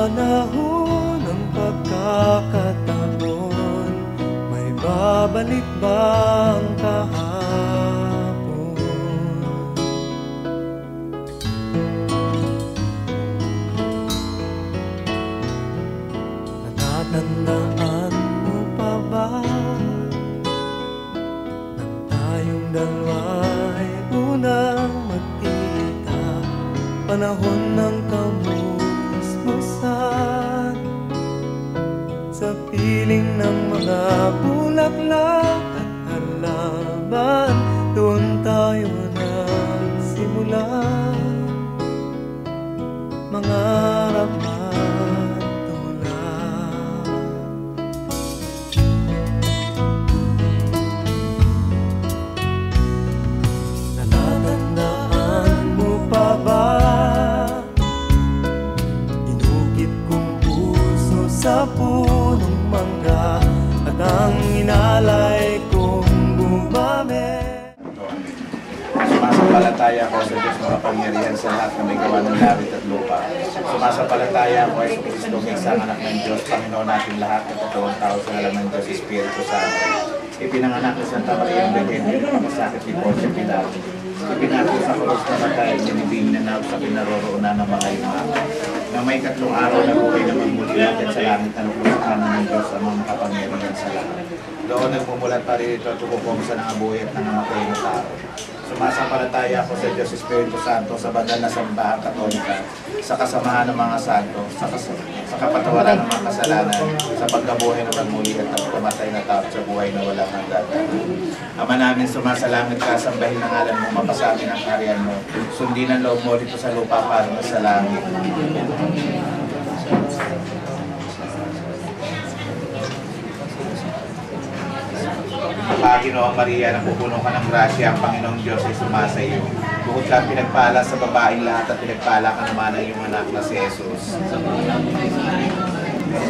panahon ng pagkakataon, may babalik bang kahapon? Natatandaan mo pa ba nang tayong dalawa'y unang magkita, panahon ng kamusmusan, sa piling ng mga bulaklak at halaman, doon tayo nagsimula mangarap at tulad. Natatandaan mo pa ba sa punong mangga at ang inalay kong gumamit? Sumasampalataya ako sa Diyos makapangyarihan sa lahat na may gawa ng langit at lupa. Sumasampalataya ako ay sa Kristo, isang anak ng Diyos, Panginoon natin lahat, at totoong tao sa ngalan ng Diyos, Espiritu Santo. Ipinanganak ni Santa Maria ang Birhen, pinagpapasakit ni Poncio Pilato. Ipinako sa krus na matay, sinibing na naw sa pinaroroonan ng mga ima. Na may 3 araw na buhay na magmuli at sa langit na lupusahan ng Diyos ang mga makapangyarihan sa lahat. Doon nagmumulat pa rin ito at tumukumsa ng abuhay at nangamatay na tao. Sumasampalataya ako sa Diyos Espiritu Santo, sa banal na sambahan katolika, sa kasamahan ng mga santo, sa kapatawaran ng mga kasalanan, sa pagkabuhay na magmuli at pagkamatay na tao sa buhay na walang hanggan. Ama namin, sumasalangit ka, sambahin ang ngalan mo, mapasamin ang kaharian mo, sundin ang loob mo dito sa lupa para sa langit. Panginoong Maria, napupuno ka ng grasya, ang Panginoong Diyos ay sumasa iyo. Bukod kang pinagpala sa babaeng lahat at pinagpala ka naman ang iyong anak na si Jesus.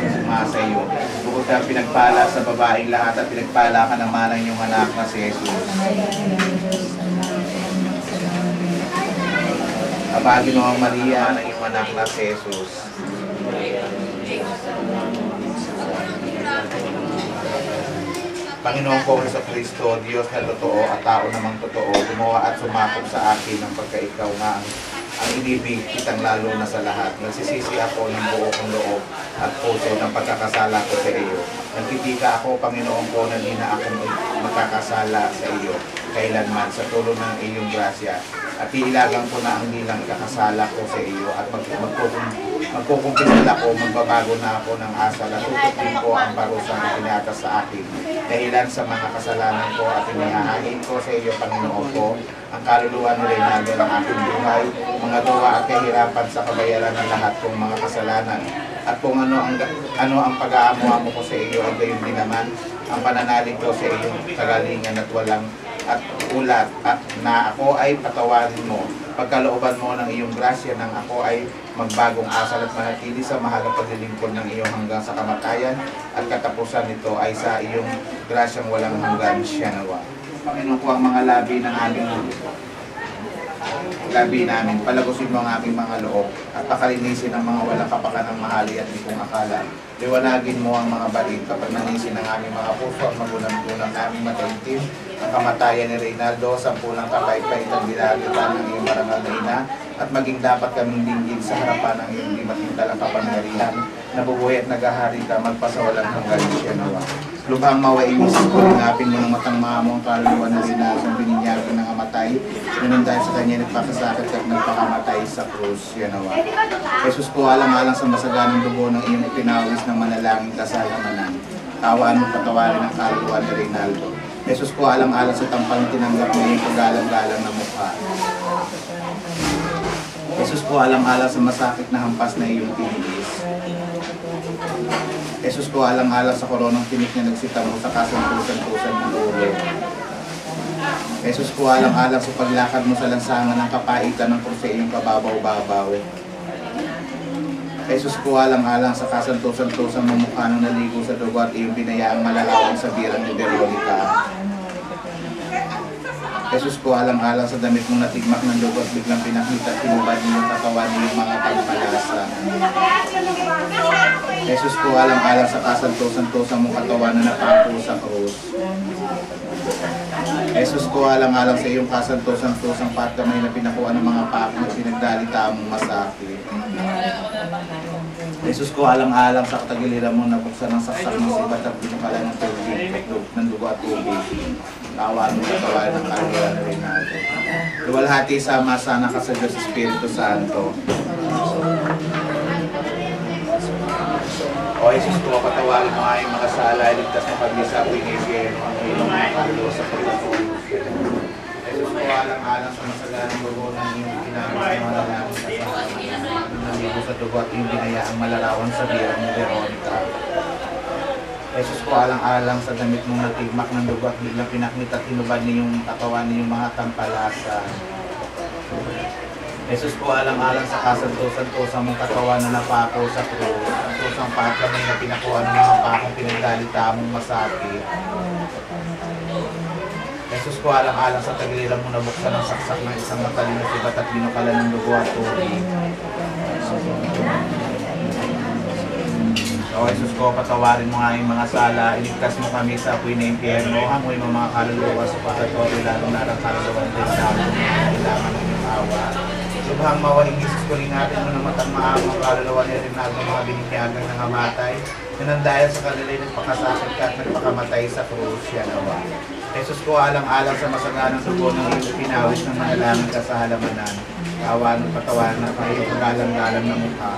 Sumasa iyo. Bukod kang pinagpala sa babaeng lahat at pinagpala ka naman ang iyong anak na si Jesus. Panginoong Maria, ang iyong anak na si Jesus. Panginoon ko Jesucristo, Diyos na totoo at tao namang totoo, gumawa at sumakop sa akin ng pagkaikaw nga ang inibig kitang lalo na sa lahat. Nagsisisi ako ng buo kong loob at puso ng pagkakasala ko sa iyo. Nagtitika ako, Panginoon ko, na di na akong magkakasala sa iyo kailanman sa tulong ng iyong grasya. At iilagang ko na ang nilang kakasala ko sa iyo at magkukumpisal ako, magbabago na ako ng asal at tututin ko ang parusang ipinatas sa akin. Dahilan sa mga kasalanan ko at inihahain ko sa iyo, Panginoon ko, ang kaluluwa ni Reynaldo ng aking buhay, mga duwa at kahirapan sa kabayaran ng lahat kong mga kasalanan. At kung ano ang pag-aamu-amo ko sa iyo, ay gayon din naman ang pananalig ko sa iyong kagalingan at walang at ulat at na ako ay patawarin mo. Pagkalooban mo ng iyong grasya nang ako ay magbagong asal at manatili sa mahal na paglilingkod ng iyong hanggang sa kamatayan at katapusan nito ay sa iyong grasyang walang hanggan siya nawa. Panginoon ko ang mga labi namin, palagusin mo ang aming mga loob at pakalinisin ang mga walang kapakanang mahali at di kong akala. Liwanagin mo ang mga balit kapag nanisin ang aming mga puso at magulang-gulang naming mataimtim ang kamatayan ni Reynaldo, sampunang kapait-paitan ginagita ng iyong marangal na ina at maging dapat kaming dinggin sa harapan ng iyong di matintalang kapangyarihan. Nabubuhay at naghahari ka, magpasawalang hanggan siya nawa. Lubhang mawainis ko, lingapin mo ng matang mga mo ang kaluluwa na Reynaldo ang bininyagin ng amatay. Ngunit dahil sa kanya nagpakasakit at nagpakamatay sa krus, yan nawa. Jesus ko, alang-alang sa masaganang dugo ng iyong pinawis ng manalangin kasalamanan. Tawaan mo patawarin ang kaluluwa ni Reynaldo. Jesus ko, alang-alang sa tampang tinanggap mo yung paggalang-galang na mukha. Jesus ko, alang-alang sa masakit na hampas na iyong tiniis. Jesus ko, alang-alang sa koronang tinik na nagsita mo sa kasantusan-tusan ng ulo. Jesus ko, alang-alang sa paglakad mo sa lansangan ng kapaitan ng krus sa iyong kababaw-babaw. Jesus ko, alang-alang sa kasantusan-tusan ng mukha nang naligo sa dugo at iyong binayaang malalawan sa birang ni Veronica. Jesus ko, alang-alang sa damit mong natigmak ng dugo at biglang pinakita at tinubad niyong katawan niyong mga pagpalasa. Jesus ko, alang-alang sa kasanto-santosa mong katawan na napako sa krus. Jesus ko, alang-alang sa iyong kasanto-santosang patkamay na pinakuha ng mga pako at pinagdalita mong masakit. Jesus ko, alang-alang sa katagiliran mo nabuksan ng saksak ng sibat at pinukala ng tubig, ng dugo at tubig. Kawan mo katawan ng kaluluwa na Reynaldo. Luwalhati sama-sana ka sa Diyos Espiritu Santo. O Jesus ko, patawarin mo ay mga sala, iligtas mo kami sa apoy ng impyerno, ang ilong mga kaluluwa sa pagkatulog. Jesus ko, alang-alang sa masaganang dugo ng iyong ginamit sa mga lalaki sa kasama, naligo sa dugo at iyong binayaang malarawan sa birang ni Veronica. Jesus ko, alang-alang sa damit mong natigmak ng dugo at biglang pinaknit at hinubad niyong katawan niyong mga tampalasa. Jesus ko, alang-alang sa kasanto-santosa mong katawan na napako sa krus, ang tusang patkamay na pinakuha ng mga pakong pinagdalita mong masakit. Jesus ko, alang-alang sa tagiliran mo nabuksan ng saksak ng isang matalino sibat at binukalan ng dugo at tubig. O Jesus ko, patawarin mo nga yung mga sala, iligtas mo kami sa apoy na impyerno, hangoy mo mga kaluluwa sa pagkatori, lalong narang kaluluwa ng Diyos kailangan ng iyong awa. Lubhang mawaling Jesus ko, lingapin mo ng matang maamang kaluluwa ni Reynaldo, mga binikyagang nangamatay, na nang dahil sa kanila'y nagpakasakit ka at nagpakamatay sa krus, yan awa. Jesus ko, alang-alang sa masaganang dugo ng iyong pinawis ng manalangin ka sa halamanan, awan at patawaran at iyong pagalang-galang na mukha.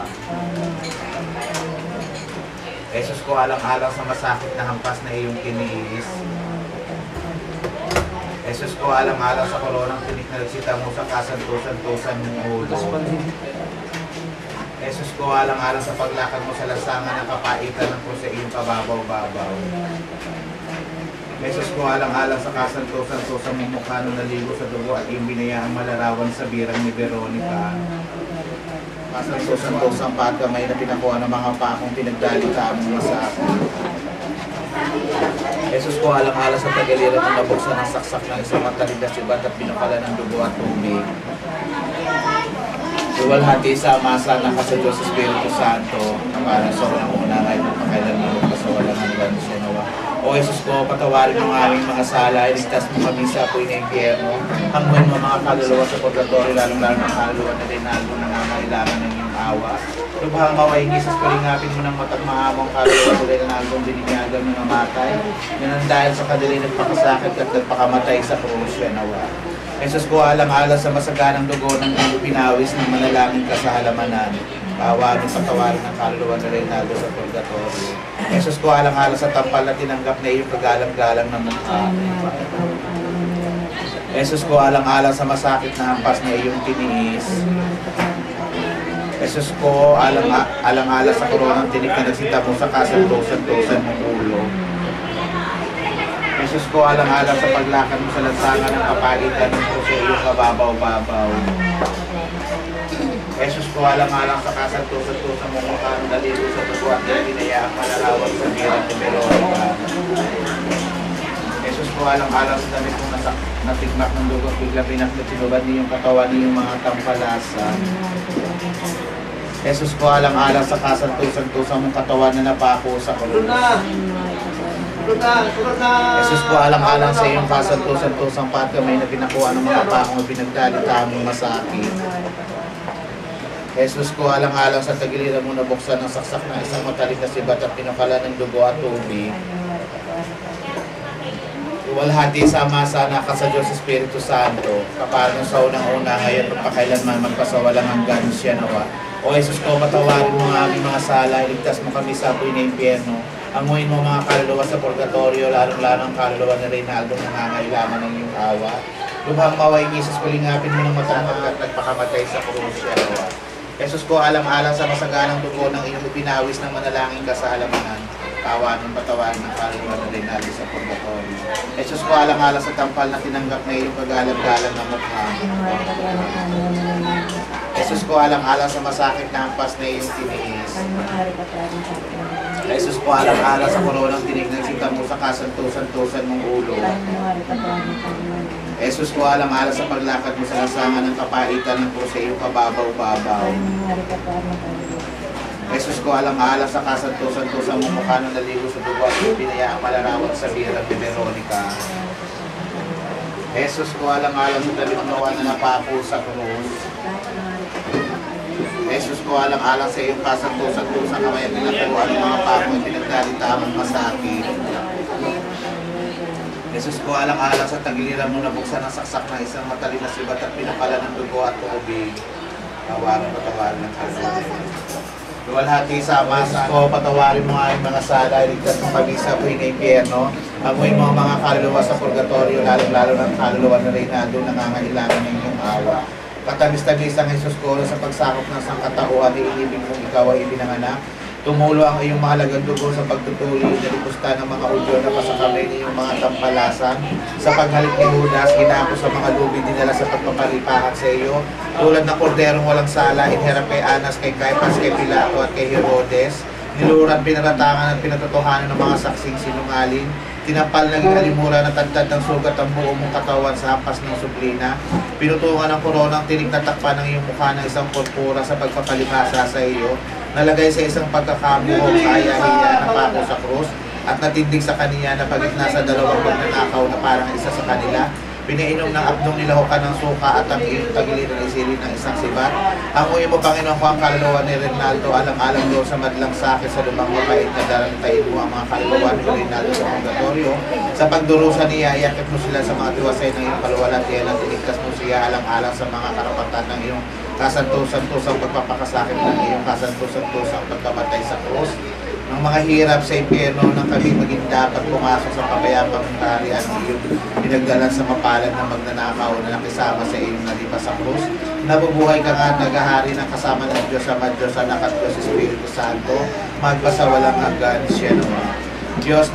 Jesus ko, alang-alang sa masakit na hampas na iyong tiniis. Jesus ko, alang-alang sa koronang tinik na nagsita mo sa kasanto-santosan mong ulo. Jesus ko, alang-alang sa paglakad mo sa lansangan ng kapaitan ng krus sa iyong kababaw-babaw. Jesus ko, alang-alang sa kasanto-santosan mong mukha nung naligo sa dugo at iyong binayaang malarawan sa birang ni Veronica. Kasanto-santosang patkamay na pinakuha ng mga pakong pinagdalita mong masakit. Jesus ko, alang-alang sa tagiliran ng nabuksan ng saksak ng isang matalig na sibat at pinukala ng dugo at tubig. Luwalhati sama-sana ka sa Diyos Espiritu Santo, na parang sa unang una ngayon at pakailan mo ka sa walang hanggan siya nawa. O Jesus ko, patawarin mo ang aming mga sala, iligtas mo kami sa apoy ng impyerno, hanggang mo mga kaluluwa sa purgatorio, lalong-lalong ang kaluluwa na Reynaldo na nangangailangan ng iyong awa. Lubhang mawaing Jesus ko, lingapin mo ng matang maamang kaluluwa sa Reynaldo, bininyagan ng namatay, na nang dahil sa kadali nagpakasakit at nagpakamatay sa krus, yan awa. Jesus ko, alang-alang sa masaganang dugo ng iyong pinawis ng manalangin ka sa halamanan, kaawaan at patawarin ng kaluluwa ni Reynaldo sa purgatorio. Jesus ko, alang-alang sa tampal na tinanggap na iyong kagalang-galang na mukha. Jesus ko, alang-alang sa masakit na hampas na iyong tiniis. Jesus ko, alang-alang sa koronang tinik na nagsita mo sa kasanto-santosan mong ulo. Jesus ko, alang-alang sa paglakad mo sa lansangan ng kapaitan ng krus sa iyong kababaw-babaw. Jesus ko, alang-alang sa kasanto-santosa mong mukha ng naligo sa dugo at binayaang malarawan sa birang ni Veronica. Jesus ko, alang-alang sa damit mong natigmak ng dugo at bigla pinaknit sinubad niyong katawan niyong mga tampalasa. Jesus ko, alang-alang sa kasanto-santosa mong katawan na napako sa krus. Jesus ko, alang-alang sa iyong kasanto-santosang patkamay na pinakuha ng mga pakong pinagdalita mong masakit. Jesus ko, alang-alang sa tagiliran mo nabuksan ng saksak ng isang matalig na sibat at pinukala ng dugo at tubig. Luwalhati sama-sana ka sa Diyos Espiritu Santo, kaparang sa unang-una ngayon at pakailanman magpasawalang hanggan siya nawa. O Jesus ko, patawarin mo ang aming mga sala, iligtas mo kami sa apoy na impyerno, anguin mo mga kaluluwa sa purgatorio, lalong-lalong ang kaluluwa ni Reynaldo na nangangailangan ng iyong awa. Lubhang mawaing Jesus ko, lingapin mo ng matang at nagpakamatay sa krus siya nawa. Jesus ko, alang-alang sa masaganang dugo ng iyong pinawis ng manalangin ka sa halamanan, kaawaan ng patawarin ng kaluluwa ni Reynaldo sa purgatorio. Jesus ko, alang-alang sa tampal na tinanggap na iyong kagalang-galang na mukha. Jesus ko, alang-alang sa masakit na hampas na iyong tiniis. Jesus ko, alang-alang sa koronang tinignan sita mo sa kasanto-santosan mong ulo. Jesus ko alang-alang sa paglakad mo sa lansangan ng kapaitan ng krus sa iyong kababaw-babaw. Jesus ko alang-alang sa kasanto-santo mo mukha ng naligo sa dugo at pinayaang malarawat sa birang ni Veronica. Jesus ko alang-alang sa dalimnawa na napako sa krus. Jesus ko alang-alang sa iyong kasanto-santo sa kamay at pinakuhaan ng mga pako at pinagdalitamang masakit. Jesus ko alang-alang sa tagiliran mo nabuksan ng saksak na isang matalin na sibat at pinapala ng dugo at tubig. Tawarin ng kaluluwa. Luwalhati sa masa ko, patawarin mo ang mga sala, iligtas mong kami sa buhay na impyerno. Amuin mo ang mga kaluluwa sa purgatorio, lalong-lalo ng kaluluwa na Reynaldo, nangangailangan ng iyong awa. Katamis-tamis ang Jesus ko sa pagsakop ng sangkatauhan, iinibig mong ikaw ay ibinanganak. Tumulo ang iyong mahalagang dugo sa pagtutuloy na lipusta ng mga udyo na pasakamay ng iyong mga tampalasan. Sa paghalik ni Judas, ginako sa mga lubi dinala sa pagpapalipahan sa iyo. Tulad ng korderong walang sala, inherap kay Anas, kay Caiphas, kay Pilato at kay Herodes. Niluran, pinaratangan at pinatotohanan ng mga saksing sinungaling. Tinapal ng alimura na tagtad ng sugat ang buo mong katawan sa hampas ng sublina. Pinutungan ng koronang tinig na takpan ng iyong mukha ng isang purpura sa pagpapalipasa sa iyo. Nalagay sa isang pagkakamuhong sa ayahiya na pako sa krus at natindig sa kaniya na pagitna sa dalawang magnanakaw na parang isa sa kanila. Pinainom ng abdong nilahukan ng suka at ang iyong tagiliran ay silid ng isang sibat. Amuin mo, Panginoon, ko ang kaluluwa ni Reynaldo, alang-alang doon sa madlang sakit sa lumang mapait na darantayin mo ang mga kaluluwa ni Reynaldo sa purgatorio. Sa pagdurusa niya, iakit mo sila sa mga tiwasay ng iyong kaluwalhatian at iligtas mo siya alang-alang sa mga karapatan ng iyong kasanto-santosang pagpapakasakit ng iyong kasanto-santosang pagkamatay sa krus. Ng mga hirap sa impyerno ng kami maging dapat pumasok sa kabayapang kaharian ng iyong pinagdalan sa mapalad na magnanakaw na nakisama sa iyong nalipas sa krus. Nabubuhay ka nga at naghahari ng kasama ng Diyos Ama, Diyos Anak at Diyos Espiritu Santo, magpasawalang hanggan siya naman. Diyos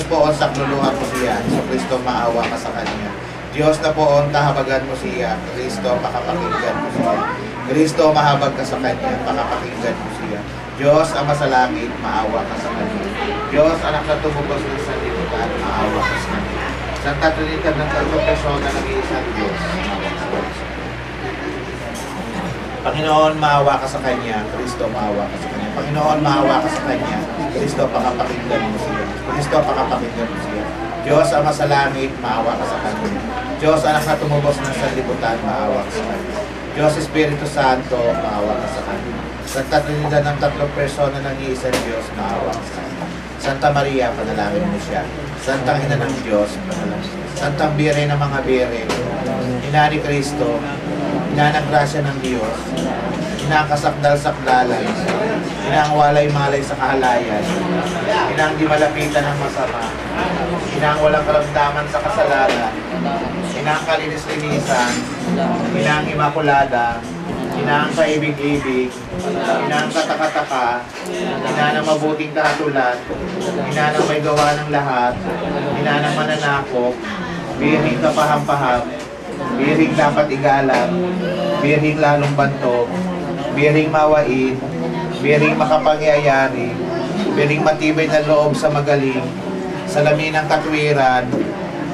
po on sakluluhan mo siya, so Kristo maawa ka sa Kanya. Diyos na po on kahabagan mo siya, Kristo pakapakinggan mo siya. Kristo mahabag ka sa Kanya, pakapakinggan mo siya. Diyos, Ama sa langit, maawa ka sa Kanya. Diyos, Anak na tumubos ng sanlibutan, maawa ka sa Kanya. Santa Trinidad ng tatlong persona ng iisang Diyos, maawa ka sa Kanya. Panginoon, maawa ka sa Kanya. Kristo, maawa ka sa Kanya. Panginoon, maawa ka sa Kanya. Kristo, pakapakinggan mo siya. Kristo, pakapakinggan mo siya. Diyos, Ama sa langit, maawa ka sa Kanya. Diyos, Anak na tumubos ng sanlibutan, maawa ka sa Kanya. Diyos, Espiritu Santo, maawa ka sa Kanya. Santa Trinidad ng tatlong persona ng iisang Diyos, maawa ka sa Kanya. Santa Maria, panalangin mo siya. Santang Ina ng Diyos, panalangin. Santang Bire ng mga Bire, Ina ni Kristo, Ina ng grasya ng Diyos, Ina ang kasakdal-sakdalan, Ina ang walay-malay sa kahalayan, Ina ang di malapitan ng masama, Ina ang walang karamdaman sa kasalanan, Ina ang kalinis-linisan, Ina ang imakulada, Ina ang kaibig-ibig, Ina ang katakataka, Ina ng mabuting kahatulan, Ina ng may gawa ng lahat, Ina ng mananakop, Birhing kapaham-paham, Birhing dapat igalang, Birhing lalong bantog, Birhing mawain, Birhing makapangyayari, Birhing matibay na loob sa magaling, salamin ng katwiran,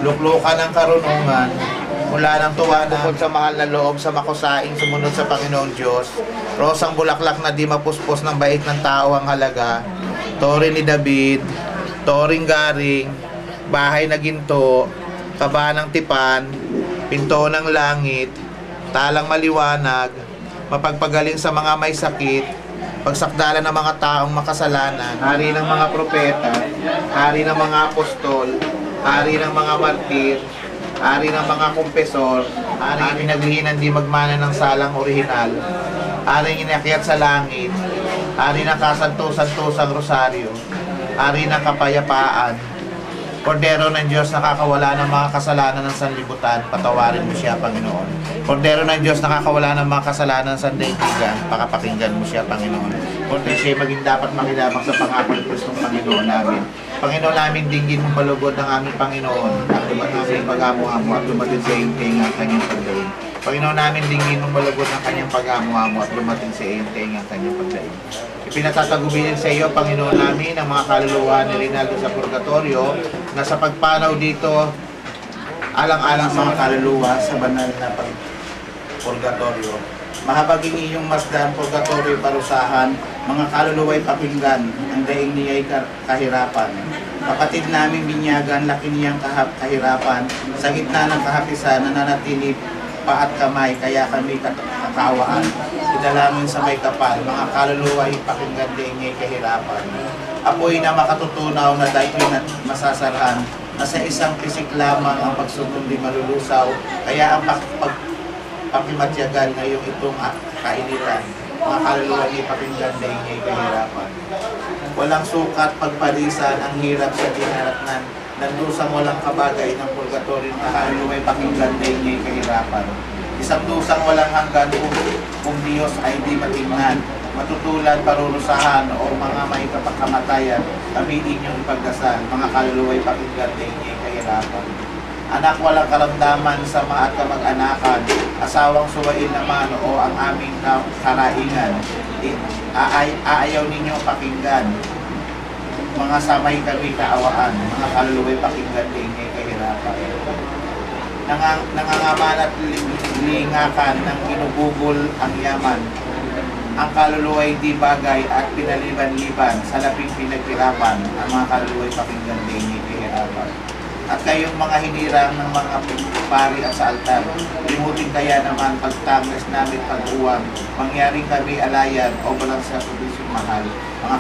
luklukan ng karunungan, mula ng tuwa na sa mahal na loob sa makusaing sumunod sa Panginoong Diyos, rosang bulaklak na di mapuspos ng bait ng tao ang halaga, tore ni David, toring garing, bahay na ginto, kaba ng tipan, pinto ng langit, talang maliwanag, mapagpagaling sa mga may sakit, pagsakdalan ng mga taong makasalanan, hari ng mga propeta, hari ng mga apostol, hari ng mga martir, hari ng mga kumpesor, hari pinaghihinan di magmana ng salang orihinal, hari inakyat sa langit, hari ng kasanto-santosang rosaryo, hari ng kapayapaan, Kordero ng Diyos nakakawala ng mga kasalanan ng sanlibutan, patawarin mo siya, Panginoon. Kordero ng Diyos nakakawala ng mga kasalanan ng sandaigdigan, pakapakinggan mo siya, Panginoon. Kordero siya maging dapat makilabang sa pangako ng Kristong Panginoon namin. Panginoon namin, dinggin mong balugod ng aming Panginoon at dumating sa iyong pag-amo-amo at dumating sa iyong tenga ang kanyang pagdaing. Panginoon namin, dinggin mong balugod ng kanyang pag-amo-amo at dumating sa iyong tenga ang kanyang pagdaing. Ipinatatagubilin sa iyo, Panginoon namin, ang mga kaluluwa ni Reynaldo sa purgatorio na sa pagpanaw dito alang-alang sa mga kaluluwa sa banal na purgatorio. Mahabaging iyong masdan, purgatorio parusahan, mga kaluluwa'y pakinggan, ang daing niya'y kahirapan. Kapatid namin binyagan, laki niyang kahirapan, sa gitna ng kahapisan, nananatili pa at kamay, kaya kami kakawaan. Idalangin sa may kapal, mga kaluluwa'y pakinggan daing niya'y kahirapan. Apoy na makatutunaw na dahil na masasarhan, na sa isang pisik lamang ang pagsunod di malulusaw, kaya ang pakimatyagan ngayong itong kainitan, mga kaluluwa ni pakinggan na ingay kahirapan. Walang sukat pagpalisan ang hirap sa dinaratnan, nandusang walang kabagay ng purgatorio na kaluluwa'y pakinggan na ingay kahirapan. Isang dusang walang hanggan kung Diyos ay di matingnan, matutulan, parurusahan o mga may kapagkamatayan, aminin niyong ipagdasal, mga kaluluwa'y pakinggan na ingay kahirapan. Anak walang karamdaman sa mga at kamag-anakan, asawang suwain naman o ang aming karaingan, aayaw ninyong pakinggan. Mga samay kami kaawaan, mga kaluluwa'y pakinggan din ay kahirapan. Nangangaman at lingakan ng ginugugol ang yaman. Ang kaluluwa'y di bagay at pinaliban-liban sa labing pinaghirapan, ang mga kaluluwa'y pakinggan din ay kahirapan. At kayong mga hinirang ng mga pari at sa altar, limutin kaya naman pagtangis namin pag-uwang, mangyaring kami alayan o balang sa probisyong mahal. Mga